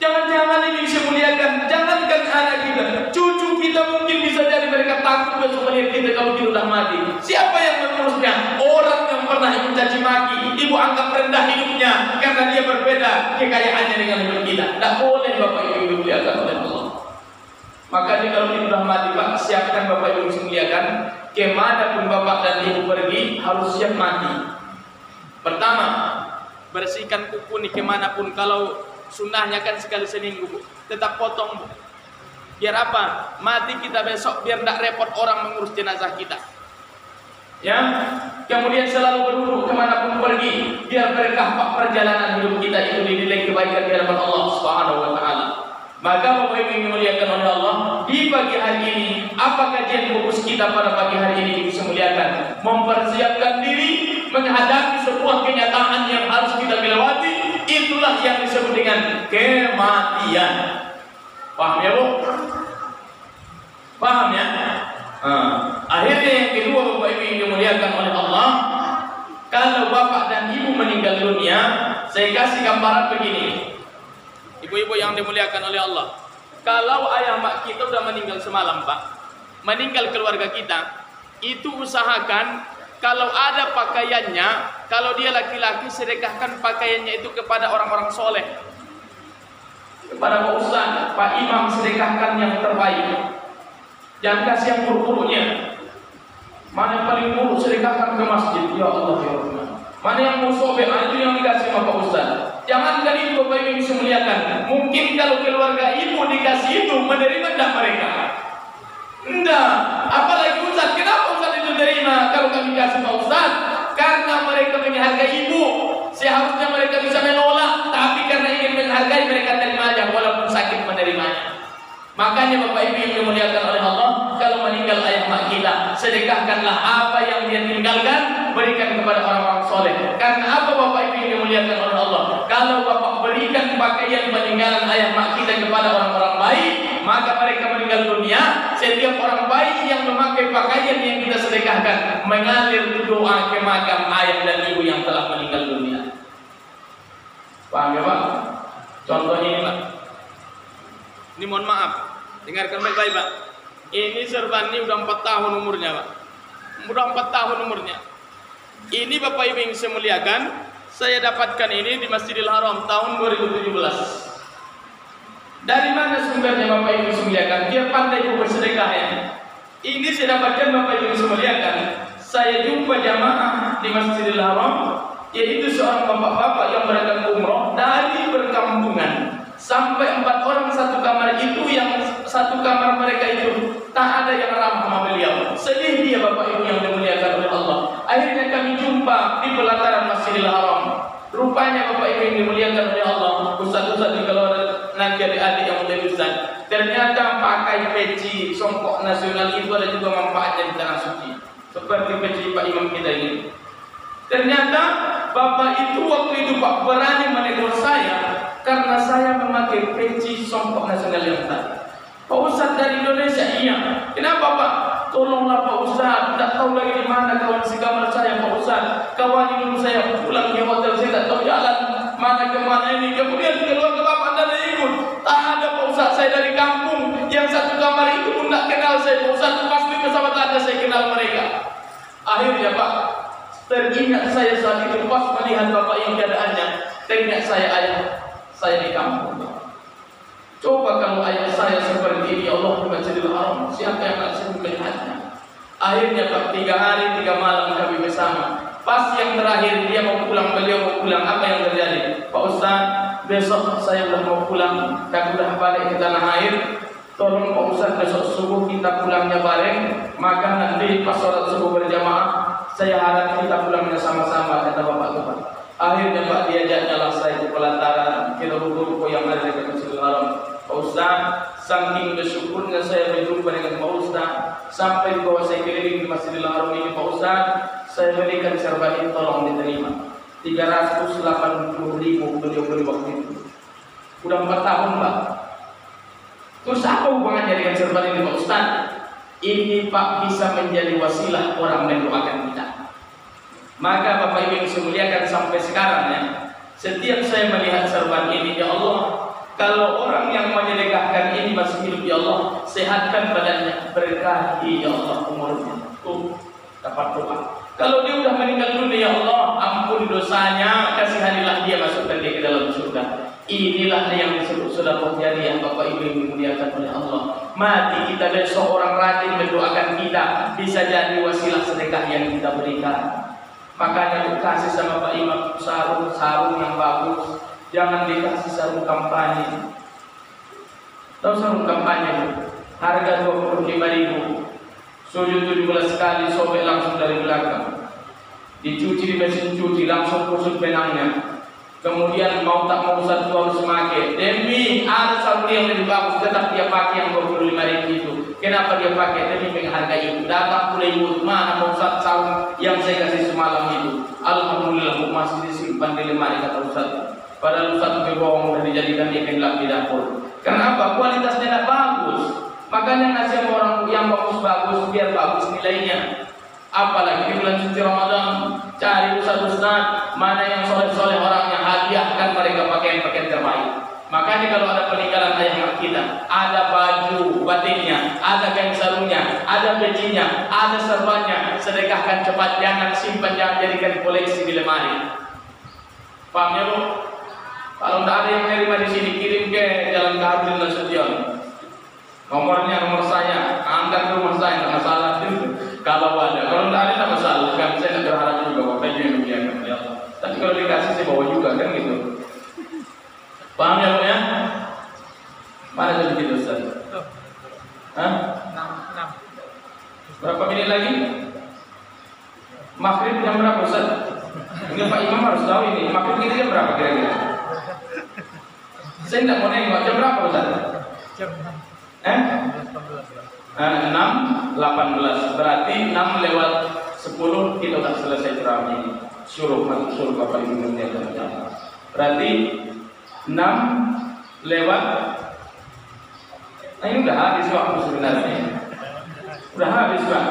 Jangan-jangan ini bisa muliakan. Jangankan anak kita, cucu kita mungkin bisa jadi mereka takut besok melihat kita kalau kita sudah mati. Siapa yang mengurusnya? Orang yang pernah ibu caci maki, ibu anggap rendah hidupnya karena dia berbeda kekayaannya dengan hidup kita. Tidak boleh Bapak Ibu dimuliakan oleh Allah. Makanya kalau kita sudah mati Pak, siapkan Bapak Ibu dimuliakan. Kemanapun Bapak dan Ibu pergi harus siap mati. Pertama, bersihkan kuku nih kemanapun. Kalau sunnahnya kan sekali seminggu Bu, tetap potong Bu. Biar apa? Mati kita besok, biar tidak repot orang mengurus jenazah kita. Ya, kemudian selalu berwudu kemanapun pergi, biar berkah Pak perjalanan hidup kita itu dinilai kebaikan di hadapan Allah Subhanahu Wa Taala. Maka Bapak Ibu yang dimuliakan oleh Allah, di pagi hari ini, apa kajian fokus kita pada pagi hari ini bisa muliakan? Mempersiapkan diri menghadapi sebuah kenyataan yang harus kita lewati. Itulah yang disebut dengan kematian. Paham ya Bu? Paham ya? Akhirnya yang kedua Bapak Ibu yang dimuliakan oleh Allah, kalau Bapak dan Ibu meninggal dunia, saya kasih gambaran begini. Ibu-ibu yang dimuliakan oleh Allah, kalau ayah mak kita sudah meninggal semalam Pak, meninggal keluarga kita, itu usahakan kalau ada pakaiannya, kalau dia laki-laki, sedekahkan pakaiannya itu kepada orang-orang soleh. Kepada Pak Ustaz, Pak Imam, sedekahkan yang terbaik. Jangan kasih yang buruk-buruknya. Mana yang paling buruk, sedekahkan ke masjid. Ya Allah, ya Allah. Mana yang musobek, itu yang dikasih sama Pak Ustaz. Jangankan itu Bapak Ibu bisa muliakan. Mungkin kalau keluarga ibu dikasih itu, menerima tidak mereka? Tidak. Apalagi Ustaz, kenapa Ustaz itu terima kalau kami kasih Pak Ustaz? Karena mereka menghargai ibu. Seharusnya mereka bisa menolak, tapi karena ingin menghargai mereka terima aja walaupun sakit menerimanya. Makanya Bapak Ibu yang dimuliakan oleh Allah, kalau meninggal ayah mak kita, sedekahkanlah apa yang dia tinggalkan, berikan kepada orang-orang soleh. Karena apa Bapak dimuliakan oleh Allah. Kalau bapak berikan pakaian peninggalan ayah mak kita kepada orang-orang baik, maka mereka meninggal dunia. Setiap orang baik yang memakai pakaian yang kita sedekahkan mengalir doa ke makam ayah dan ibu yang telah meninggal dunia. Paham ya Pak? Contohnya ini Pak. Ini mohon maaf, dengarkan baik-baik Pak. Ini serban ini udah 4 tahun umurnya Pak. Udah 4 tahun umurnya. Ini Bapak Ibu yang saya muliakan, saya dapatkan ini di Masjidil Haram tahun 2017. Dari mana sumbernya Bapak Ibu yang muliakan? Dia pandai bersedekah ya. Ini saya dapatkan Bapak Ibu yang muliakan. Saya jumpa jamaah di Masjidil Haram, yaitu seorang bapak-bapak yang berangkat umroh dari perkampungan. Sampai 4 orang satu kamar itu, yang satu kamar mereka itu tak ada yang ramah sama beliau. Sedih dia Bapak Ibu yang dimuliakan oleh Allah. Akhirnya kami jumpa di pelataran Masjidil Haram. Rupanya Bapak Ibu yang dimuliakan oleh Allah, ustaz-ustaz kalau ada nanti adik-adik yang mulai ustaz, ternyata pakai peci songkok nasional itu ada juga manfaatnya di tanah suci. Seperti peci Pak Imam kita ini. Ternyata Bapak itu waktu itu Pak berani menegur saya karena saya memakai peci songkok nasional yang tadi. Pak Ustaz dari Indonesia, iya. Kenapa Pak? Tolonglah Pak Ustaz, tidak tahu lagi di mana kawan sekamar saya Pak Ustaz. Kawan dulu saya pulang ke hotel, saya tak tahu jalan mana ke mana ini. Kemudian keluar ke Bapak dan ikut. Tak ada Pak Ustaz, saya dari kampung. Yang satu kamar itu pun tak kenal saya Pak Ustaz. Pasti pesawat ada saya kenal mereka. Akhirnya Pak, teringat saya saat itu pas melihat Bapak yang keadaannya. Teringat saya ayah saya di kampung. Coba kalau ayah saya seperti ini, Allah di Masjidil Haram, siapa yang akan melihatnya? Akhirnya Pak, 3 hari 3 malam kami bersama. Pas yang terakhir dia mau pulang, beliau mau pulang, apa yang terjadi? Pak Ustaz, besok saya sudah mau pulang, dan sudah balik ke tanah air. Tolong Pak Ustaz besok subuh kita pulangnya bareng, maka nanti pas sholat subuh berjamaah, saya harap kita pulangnya sama-sama, kata Bapak itu Pak. Akhirnya Pak diajaknya lah saya ke pelataran, ke ruko-ruko yang ada di Masjidil Haram. Pak Ustaz, saking bersyukurnya saya berjumpa dengan Pak Ustaz, sampai di bawah saya keliling di Masjidil Haram ini Pak Ustaz, saya berikan serban ini tolong diterima. 380.000 beliau beli waktu itu. Udah 4 tahun Pak. Terus apa hubungannya dengan serban ini Pak Ustaz? Ini Pak bisa menjadi wasilah orang mendoakan kita. Maka Bapak Ibu yang saya muliakan sampai sekarang ya, setiap saya melihat serban ini, ya Allah, kalau orang yang menyedekahkan ini masih hidup, ya Allah, sehatkan badannya, berkahi ya Allah umurnya. Tuh, dapat doa. Kalau dia sudah meninggal dunia, ya Allah, ampun dosanya, kasihanilah dia, masukkan dia ke dalam surga. Inilah yang disebut sedekah jariah Bapak Ibu yang dimuliakan oleh Allah. Mati kita besok orang rajin mendoakan kita, bisa jadi wasilah sedekah yang kita berikan. Makanya kasih sama Pak Imam sarung yang bagus, jangan dikasih sarung kampanye. Tahu sarung kampanye? Harga 25.000, sujud 17 kali, sobek langsung dari belakang, dicuci di mesin cuci, langsung kusut benangnya. Kemudian mau tak mau satu harus pakai. Demi ada sarung yang lebih bagus, tetap dia pakai yang 25.000 itu. Kenapa dia pakai? Demi menghargai itu. Datang mulai ibu, mana mau satu sarung yang saya kasih semalam itu? Alhamdulillah masih disimpan di lemari, kata Ustaz. Padahal Ustaz berbohong dan dijadikan ikan lap di dapur. Kenapa? Kualitasnya tidak bagus. Makanya ngasih orang yang bagus-bagus biar bagus nilainya. Apalagi di bulan suci Ramadan, cari ustaz-ustaz mana yang soleh-soleh orangnya, hadiahkan mereka pakaian-pakaian terbaik. Makanya kalau ada peninggalan ayah kita, ada baju batiknya, ada kain sarungnya, ada pecinya, ada serbannya, sedekahkan cepat, jangan simpan, jangan jadikan koleksi di lemari. Paham ya Bu? Kalau tidak ada yang menerima di sini, kirim ke Jalan Kaharudin Nasution. Nomornya nomor saya, angkat ke rumah saya, tidak masalah. Kalau ada, kalau tidak ada tidak masalah. Kan saya tidak berharap juga Bapak Ibu yang dimuliakan oleh Allah. Tapi kalau dikasih saya bawa juga kan gitu. Paham ya Bu ya? Mana jadi gitu Ustaz? Hah? 6. Berapa menit lagi? Maghrib jam berapa Ustaz? Ini Pak Imam harus tahu ini. Maghrib ini jam berapa kira-kira? Saya tidak mau nengok, jam berapa Ustaz? Jam 6.18. Berarti 6 lewat 10 kita tak selesai ceramah ini. suruh masuk surga Bapak Ibu yang Allah. Berarti 6 lewat. Nah ini udah habis waktu sebenarnya. Udah habis Pak.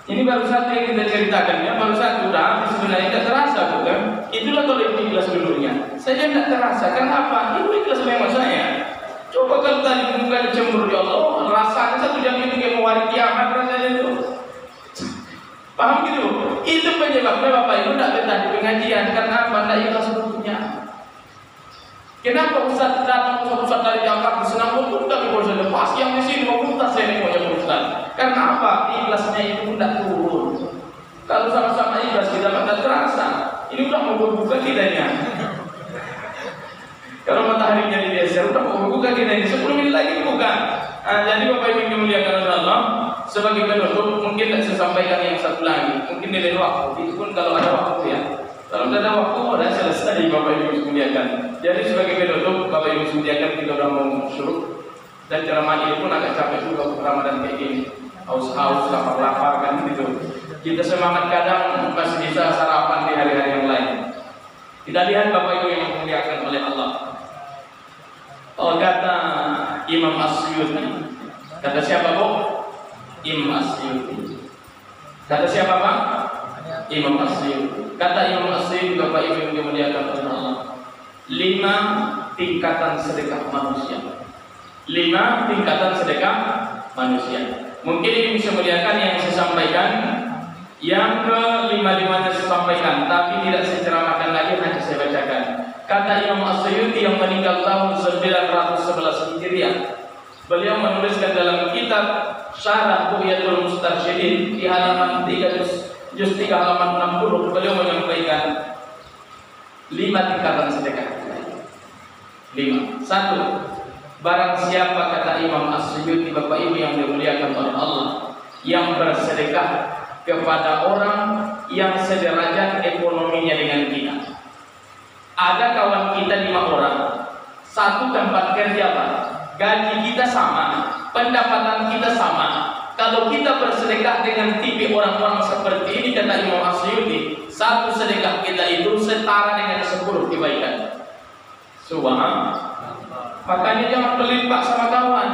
Ini baru satu yang kita ceritakan ya, baru satu udah habis sebenarnya, tidak terasa bukan? Itulah kalau ikhlas dulunya. Saya tidak terasa, kenapa? Itu ikhlas memang saya. Coba kalau tadi bukan cemburu ya Allah, rasanya 1 jam itu kayak mau hari kiamat rasanya itu. Paham gitu? Itu penyebabnya Bapak Ibu tidak betah di pengajian karena apa? Tidak ikhlas dulunya. Kenapa Ustaz datang Ustaz dari Jakarta senang untuk tapi kalau sudah pas yang di sini mau tuntas saya ini punya Ustaz. Karena apa? Ikhlasnya itu tidak turun. Kalau sama-sama ikhlas kita bakal terasa. Ini udah mau berbuka tidaknya. Kalau mataharinya digeser udah mau berbuka kita ini 10 menit lagi buka. Jadi Bapak Ibu yang dimuliakan oleh Allah, sebagai penutup mungkin saya sampaikan yang satu lagi. Mungkin di lain waktu. Itu pun kalau ada waktu ya. Kalau tidak ada waktu, sudah selesai Bapak Ibu semuliakan. Jadi sebagai penutup, Bapak Ibu semuliakan, kita sudah mau syuruk. Dan ceramah ini pun agak capek juga untuk Ramadan kayak gini. Haus-haus, lapar-lapar kan gitu. Kita semangat kadang masih bisa sarapan di hari-hari yang lain. Kita lihat Bapak Ibu yang dimuliakan oleh Allah. Kata Imam Asyuti. Kata siapa Bu? Imam Asyuti. Kata siapa Pak? Imam Asyuti. Kata Imam Asyuti, Bapak Ibu yang dimuliakan oleh Allah, 5 tingkatan sedekah manusia. 5 tingkatan sedekah manusia. Mungkin ini bisa muliakan yang saya sampaikan. Yang ke-5 saya sampaikan, tapi tidak saya ceramahkan lagi, hanya saya bacakan. Kata Imam Asyuti yang meninggal tahun 911 Hijriah. Beliau menuliskan dalam kitab Syarah Bughyatul Mustarsyidin di halaman 3 juz 3 halaman 60, beliau menyampaikan 5 tingkatan sedekah. 5. 1. Barang siapa, kata Imam Asyuti, Bapak Ibu yang dimuliakan oleh Allah, yang bersedekah kepada orang yang sederajat ekonominya dengan kita. Ada kawan kita 5 orang, satu tempat kerja Pak, gaji kita sama, pendapatan kita sama. Kalau kita bersedekah dengan tipe orang-orang seperti ini, kata Imam Asyuti, 1 sedekah kita itu setara dengan 10 kebaikan. Subhanallah. Makanya jangan pelit Pak sama kawan.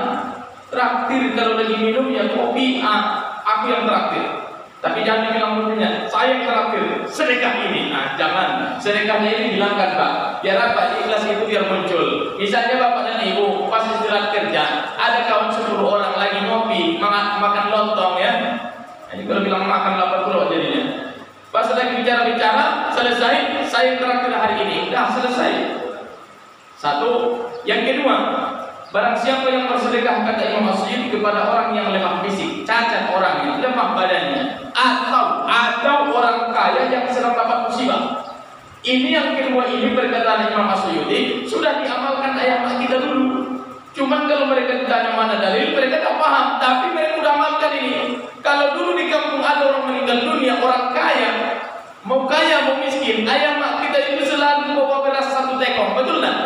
Traktir kalau lagi minum ya kopi, aku yang traktir. Tapi jangan dibilang muridnya, saya yang traktir, sedekah ini. Jangan. Sedekahnya ini bilangkan Pak. Biar apa? Ikhlas itu biar muncul. Misalnya Bapak dan Ibu pas istirahat kerja, ada kawan 10 orang lagi ngopi, makan lontong ya. Ini kalau bilang makan lapar pulau jadinya. Pas lagi bicara-bicara, selesai, saya yang traktir hari ini. Dah selesai. 1. Yang kedua, barang siapa yang bersedekah, kata Imam Asyuti, kepada orang yang lemah fisik, cacat orangnya, lemah badannya, atau orang kaya yang sedang dapat musibah. Ini yang kedua ini berkata Imam Asyuti sudah diamalkan ayat kita dulu. Cuman kalau mereka ditanya mana dalil, mereka tak paham. Tapi mereka sudah amalkan ini. Kalau dulu di kampung ada orang meninggal dunia, orang kaya, mau miskin, ayam kita itu selalu bawa beras 1 tekong, betul tak?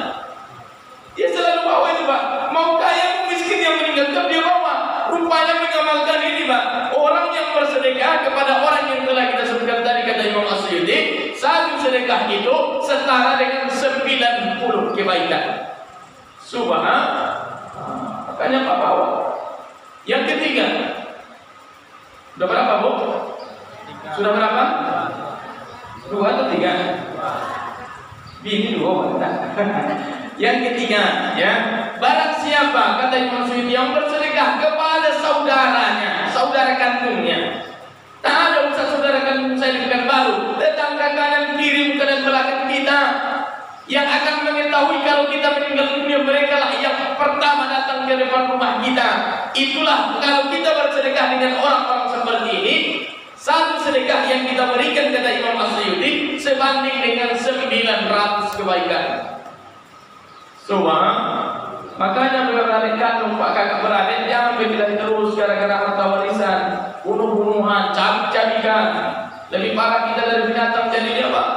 Dia selalu bawa itu Pak. Mau kaya mau miskin yang meninggal dia bawa. Rupanya mengamalkan ini Pak. Orang yang bersedekah kepada orang yang telah kita sebutkan tadi, kata Imam Asyuti, 1 sedekah itu setara dengan 90 kebaikan. Subhanallah. Makanya Pak bawa. Yang ketiga, sudah berapa Bu? Sudah berapa? 2 atau 3? Bini 2 Yang ketiga, ya, barang siapa, kata Imam Asyuti, yang bersedekah kepada saudaranya, saudara kandungnya. Tak ada usah saudara kandung saya di Pekanbaru, tetangga kanan kiri kanan belakang kita, yang akan mengetahui kalau kita meninggal dunia, mereka lah yang pertama datang ke depan rumah kita. Itulah kalau kita bersedekah dengan orang-orang seperti ini, 1 sedekah yang kita berikan, kata Imam Asyuti, sebanding dengan 900 kebaikan. Makanya beradik kandung, Pak kakak beradik, jangan berkelahi terus gara-gara harta warisan, bunuh-bunuhan, cabik-cabikan. Lebih parah kita dari binatang jadinya Pak.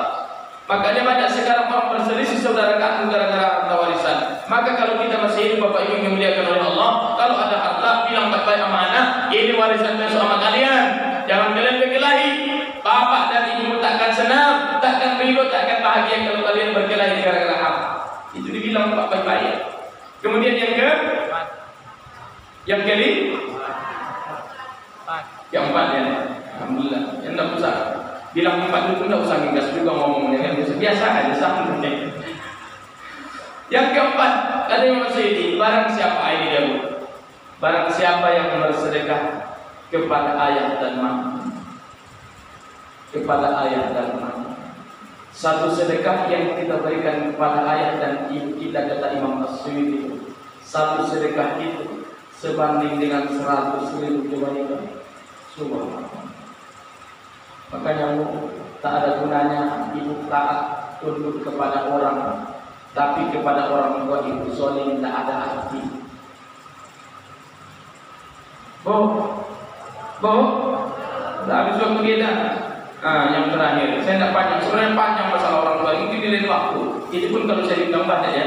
Makanya banyak sekarang orang berselisih saudara kandung gara-gara harta warisan. Maka kalau kita masih hidup, Bapak Ibu yang dimuliakan oleh Allah, kalau ada harta bilang baik-baik amanah, ini warisan besok sama kalian. Jangan kalian berkelahi. Bapak dan ibu takkan senang, takkan ridho, takkan bahagia kalau kalian berkelahi gara-gara apa. Itu dibilang Pak baik-baik. Kemudian yang keempat ya. Alhamdulillah. Yang tak usah bilang empat itu tidak usah ngegas juga ngomongnya kan biasa aja santai. Yang keempat kata Imam Syafi'i, barang siapa ini dia bu, barang siapa yang bersedekah kepada ayah dan mama, kepada ayah dan mama, satu sedekah yang kita berikan kepada ayah dan ibu kita kata Imam Syafi'i, satu sedekah itu sebanding dengan 100.000 kebaikan. Subhanallah. Makanya tak ada gunanya ibu taat tunduk kepada orang, tapi kepada orang tua ibu zalim tak ada arti. Sudah habis waktu kita. Yang terakhir, saya tidak panjang. Sebenarnya panjang masalah orang tua ini di lain waktu. Itu pun kalau saya dibilang banyak ya.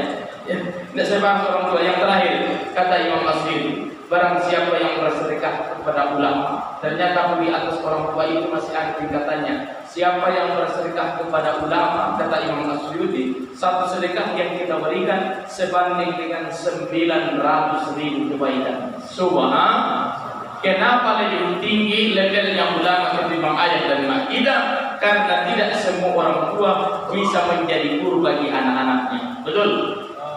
Tidak saya bahas orang tua. Yang terakhir, kata Imam Mas'ud, barang siapa yang bersedekah kepada ulama, ternyata di atas orang tua itu masih ada tingkatannya. Siapa yang bersedekah kepada ulama, kata Imam As-Suyuti, satu sedekah yang kita berikan sebanding dengan 900.000 kebaikan. Subhanallah. Kenapa lebih tinggi levelnya ulama ketimbang ayah dan mak kita? Karena tidak semua orang tua bisa menjadi guru bagi anak-anaknya. Betul?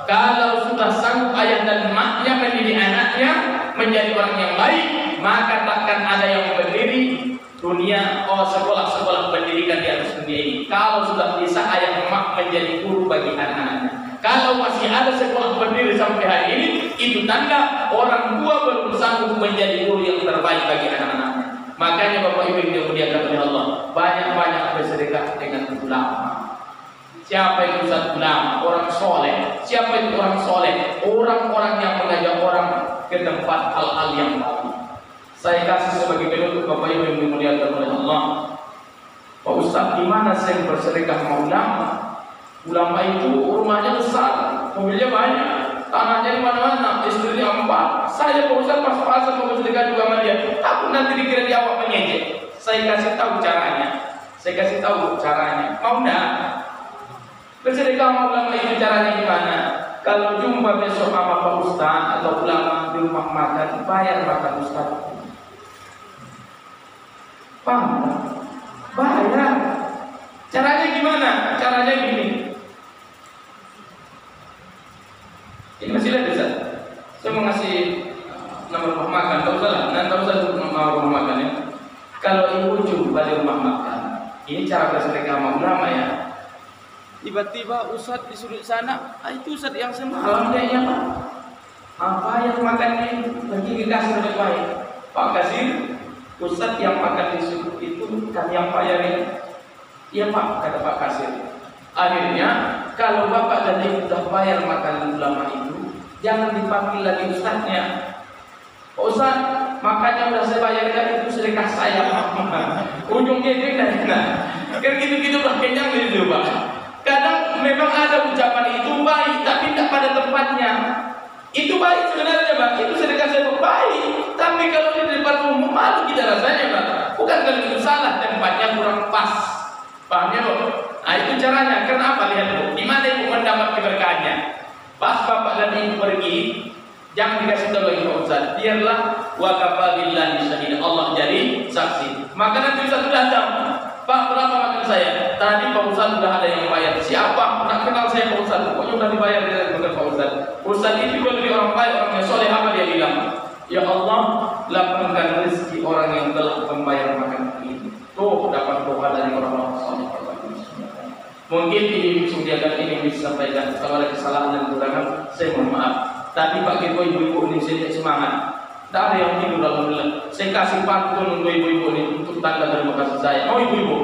Kalau sudah sanggup ayah dan maknya mendidik anaknya menjadi orang yang baik, maka takkan ada yang berdiri dunia sekolah-sekolah pendidikan di atas dunia ini. Kalau sudah bisa ayah dan mak menjadi guru bagi anak-anaknya. Kalau masih ada sekolah berdiri sampai hari ini, itu tanda orang tua belum sanggup menjadi guru yang terbaik bagi anak-anaknya. Makanya Bapak Ibu yang dimuliakan oleh Allah, banyak-banyak bersedekah dengan ulama. Siapa itu Ustaz ulama? Orang soleh. Siapa itu orang soleh? Orang-orang yang mengajak orang ke tempat hal-hal yang baik. Saya kasih sebagai penutup Bapak Ibu yang dimuliakan oleh Allah. Pak Ustaz, di mana saya bersedekah sama ulama? Ulama itu rumahnya besar, mobilnya banyak, tanahnya di mana-mana, istrinya 4. Saya Pak Ustaz pas-pasan mau bersedekah juga sama dia. Takut nanti dikira dia awak mengejek. Saya kasih tahu caranya. Mau enggak? Bersedekah sama ulama itu caranya gimana? Kalau jumpa besok sama Pak Ustaz atau ulama di rumah makan, bayar makan Ustaz. Paham? Bayar. Caranya gimana? Caranya gini. Ini masih lihat Ustaz. Saya mau ngasih nomor rumah makan. Tak usah lah. Nanti tak usah nomor rumah makan ya. Kalau ibu jumpa di rumah makan, ini cara bersedekah sama ulama ya. Tiba-tiba Ustaz di sudut sana, itu Ustaz yang semalam kayaknya Pak. Apa yang makannya itu? Bagi kasih lebih baik. Pak kasih, Ustaz yang makan di sudut itu kan yang bayarin. Iya Pak, kata Pak kasir. Akhirnya kalau Bapak dan Ibu sudah bayar makan ulama itu, jangan dipanggil lagi Ustaznya. Pak Ustaz, makanya udah saya bayarkan itu sedekah saya. Ujungnya itu kan gitu-gitu udah kenyang gitu Pak. Kadang memang ada ucapan itu baik, tapi tidak pada tempatnya. Itu baik sebenarnya Pak, itu sedekah saya baik. Tapi kalau di depan umum malu kita rasanya Pak. Bukan kalau itu salah, tempatnya kurang pas. Pahamnya Bu? Nah itu caranya. Kenapa lihat Bu? Di mana Ibu mendapat keberkahannya? Pas Bapak dan Ibu pergi, jangan dikasih tahu lagi Pak Ustaz. Biarlah wa kafa billahi syahid. Allah jadi saksi. Maka nanti Ustaz datang. Pak, berapa makan saya? Tadi Pak Ustaz sudah ada yang bayar. Siapa? Nak kenal saya Pak Ustaz. Pokoknya sudah dibayar dia bukan Pak Ustaz. Ustaz itu kalau dia orang baik, orang yang soleh, apa dia bilang? Ya Allah, lapangkan rezeki orang yang telah membayar makan ini. Tuh dapat doa dari orang-orang soleh. Mungkin ini disediakan ini disampaikan. Kalau ada kesalahan dan kekurangan, saya mohon maaf. Tapi Pak Ketua ibu-ibu ini saya semangat. Tidak ada yang tidur alhamdulillah. Saya kasih pantun untuk ibu-ibu ini untuk tanda terima kasih saya. Mau ibu-ibu?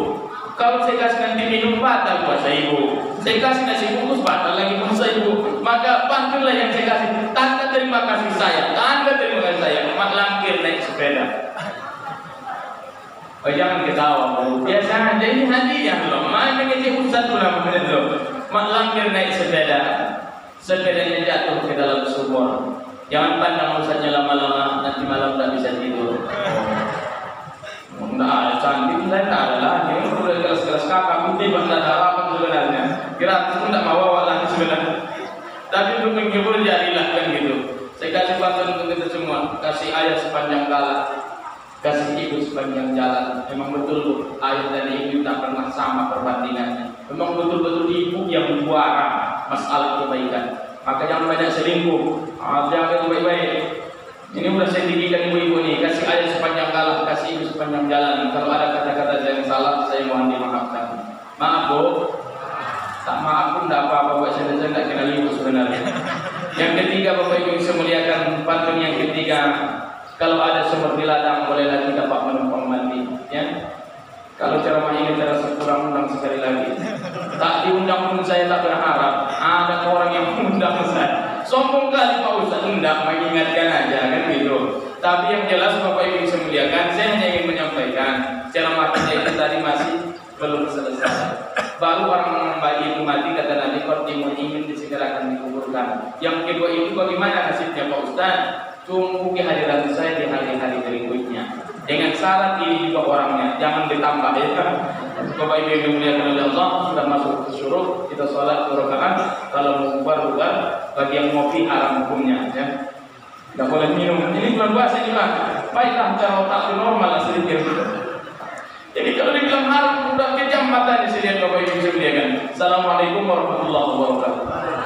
Kalau saya kasih nanti minum batal puasa ibu, saya kasih nasi bungkus batal lagi puasa ibu. Maka pantunlah yang saya kasih tanda terima kasih saya. Tanda terima kasih saya. Mak lampir naik sepeda. Oh jangan ketawa Bu. Biasa aja ini hadiah loh. Mana ngejek Ustaz ulama loh. Mak lampir naik sepeda. Sepedanya jatuh ke dalam sumur. Jangan pandang Ustaznya lama-lama, nanti malam tak bisa tidur. Nggak ada cantik, saya nggak ada lagi. Udah kelas-kelas kakak, putih bangsa harapan sebenarnya. Gratis pun nggak mau bawa lagi sebenarnya. Tapi untuk menghibur jadilah kan gitu. Saya kasih pantun untuk kita semua, kasih ayah sepanjang jalan, kasih ibu sepanjang jalan. Memang betul Bu, ayah dan ibu tak pernah sama perbandingannya. Memang betul-betul ibu yang juara masalah kebaikan. Maka jangan banyak selingkuh, jaga baik-baik. Ini udah saya didikan ibu-ibu nih, kasih ayah sepanjang jalan, kasih ibu sepanjang jalan. Kalau ada kata-kata saya yang salah, saya mohon dimaafkan. Maaf Bu, tak maaf pun tidak apa-apa, buat saya tidak kenal ibu sebenarnya. Yang ketiga Bapak Ibu yang saya muliakan, pantun yang ketiga, kalau ada sumber di ladang, bolehlah kita pak menumpang mandi. Ya, kalau ceramah ini terasa kurang, undang sekali lagi. Tak diundang pun saya tak berharap ada orang yang mengundang saya. Sombong kali Pak Ustaz, hendak mengingatkan aja kan gitu. Tapi yang jelas Bapak Ibu yang saya muliakan, saya hanya ingin menyampaikan ceramah kita itu tadi masih belum selesai. Baru orang bayi itu mati, kata Nabi, khotimah ingin disegerakan dikuburkan. Yang kedua itu bagaimana nasibnya Pak Ustaz? Tunggu kehadiran saya di hari-hari berikutnya. Dengan syarat ini juga orangnya, jangan ditambah ya. Bapak Ibu yang dimuliakan oleh Allah, sudah masuk ke syuruk, kita sholat 2 rakaat. Kalau mau bubar, bagi yang ngopi haram hukumnya ya. Tidak boleh minum. Ini bulan puasa ini Pak. Baiklah cara otak normal lah sedikit. Jadi kalau dibilang haram, udah kejam mata di sini Bapak Ibu yang dimuliakan. Assalamualaikum warahmatullahi wabarakatuh.